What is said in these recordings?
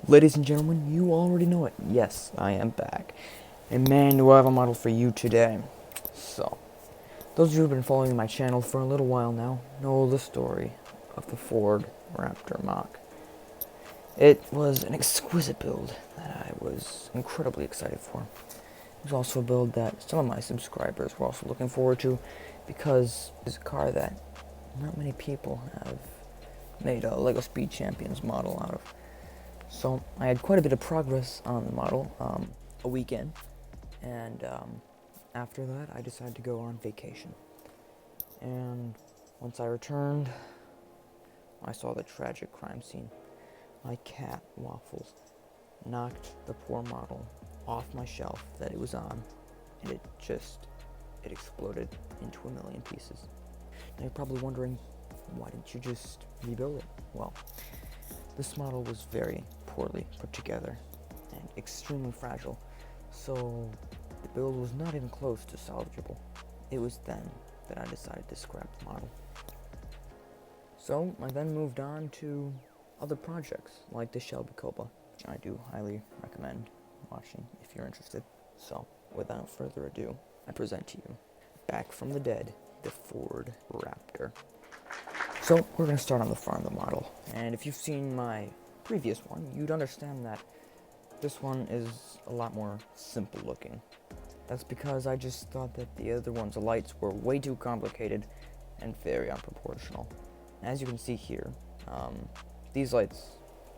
Ladies and gentlemen, you already know it. Yes, I am back. And man, do I have a model for you today. So, those of you who have been following my channel for a little while now know the story of the Ford Raptor MOC. It was an exquisite build that I was incredibly excited for. It was also a build that some of my subscribers were also looking forward to because it's a car that not many people have made a LEGO Speed Champions model out of. So I had quite a bit of progress on the model a weekend, and after that I decided to go on vacation. And once I returned, I saw the tragic crime scene. My cat, Waffles, knocked the poor model off my shelf that it was on, and it exploded into a million pieces. Now you're probably wondering, why didn't you just rebuild it? Well, this model was very poorly put together and extremely fragile, so the build was not even close to salvageable. It was then that I decided to scrap the model. So I then moved on to other projects like the Shelby Cobra, which I do highly recommend watching if you're interested. So without further ado, I present to you, back from the dead, the Ford Raptor. So we're going to start on the front of the model, and if you've seen my previous one, you'd understand that this one is a lot more simple looking. That's because I just thought that the other one's lights were way too complicated and very unproportional. As you can see here, these lights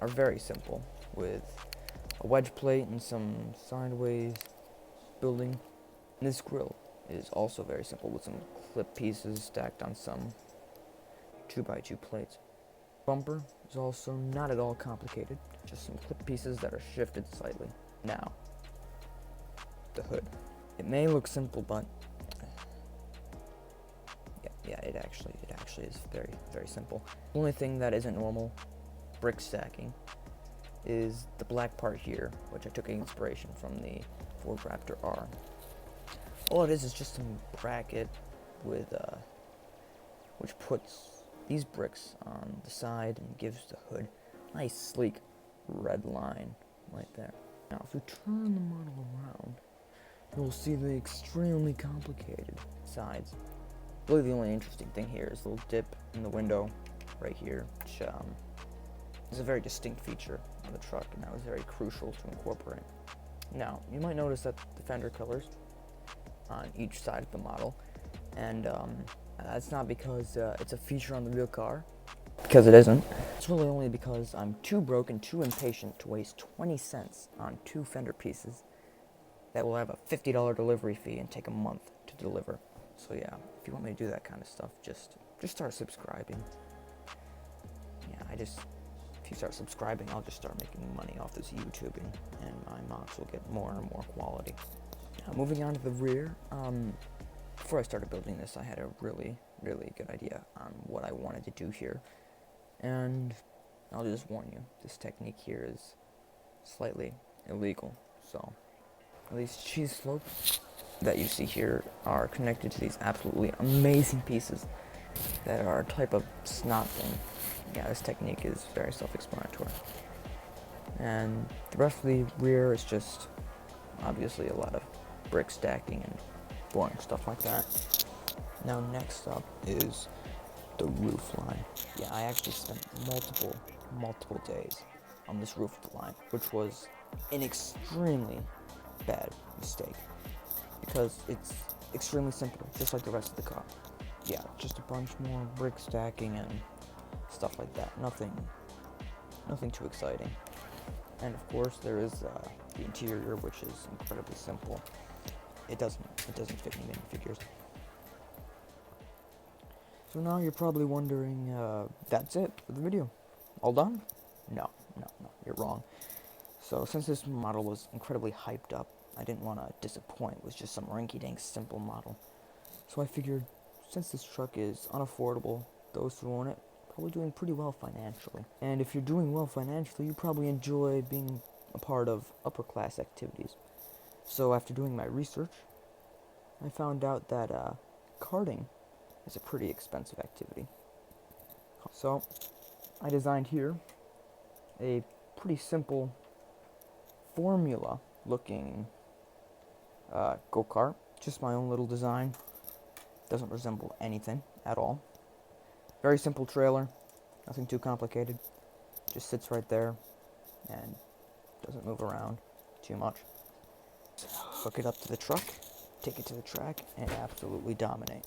are very simple, with a wedge plate and some sideways building. And this grille is also very simple, with some clip pieces stacked on some 2x2 plates. Bumper is also not at all complicated, just some clip pieces that are shifted slightly. Now, the hood. It may look simple, but yeah, it actually is very, very simple. The only thing that isn't normal, brick stacking, is the black part here, which I took inspiration from the Ford Raptor R. All it is just some bracket with which puts these bricks on the side and gives the hood a nice sleek red line right there. Now if we turn the model around, you'll see the extremely complicated sides. Really the only interesting thing here is the little dip in the window right here, which is a very distinct feature of the truck, and that was very crucial to incorporate. Now you might notice that the fender colors on each side of the model, and that's not because it's a feature on the real car, because it isn't. It's really only because I'm too broke and too impatient to waste 20 cents on two fender pieces that will have a $50 delivery fee and take a month to deliver. So yeah, if you want me to do that kind of stuff, just start subscribing. Yeah, if you start subscribing, I'll just start making money off this YouTubing, and my MOCs will get more and more quality. Now, moving on to the rear, before I started building this, I had a really, really good idea on what I wanted to do here. And I'll just warn you, this technique here is slightly illegal. So, these cheese slopes that you see here are connected to these absolutely amazing pieces that are a type of snot thing. Yeah, this technique is very self-explanatory. And the rest of the rear is just obviously a lot of brick stacking and boring stuff like that. Now next up is the roof line. Yeah, I actually spent multiple days on this roof line, which was an extremely bad mistake because it's extremely simple, just like the rest of the car. Yeah, just a bunch more brick stacking and stuff like that. Nothing too exciting. And of course there is the interior, which is incredibly simple. It doesn't fit me minifigures. So now you're probably wondering, that's it for the video. All done? No, you're wrong. So since this model was incredibly hyped up, I didn't want to disappoint with just some rinky-dink simple model. So I figured, since this truck is unaffordable, those who own it probably doing pretty well financially. And if you're doing well financially, you probably enjoy being a part of upper class activities. So after doing my research, I found out that karting is a pretty expensive activity. So I designed here a pretty simple Formula looking go-kart. Just my own little design. Doesn't resemble anything at all. Very simple trailer. Nothing too complicated. Just sits right there and doesn't move around too much. So hook it up to the truck, take it to the track, and absolutely dominate.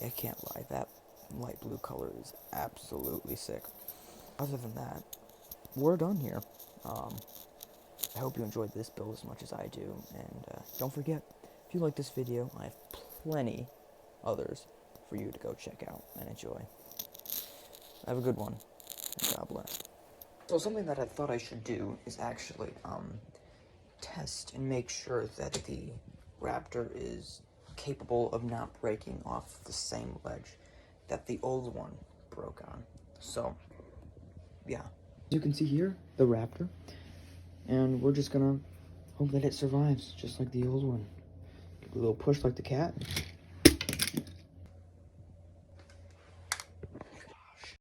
I can't lie, that light blue color is absolutely sick. Other than that, we're done here. I hope you enjoyed this build as much as I do, and don't forget, if you like this video, I have plenty others for you to go check out and enjoy. Have a good one, and God bless. So something that I thought I should do is actually test and make sure that the Raptor is capable of not breaking off the same ledge that the old one broke on. So, yeah. As you can see here, the Raptor, and we're just gonna hope that it survives, just like the old one. Give it a little push like the cat.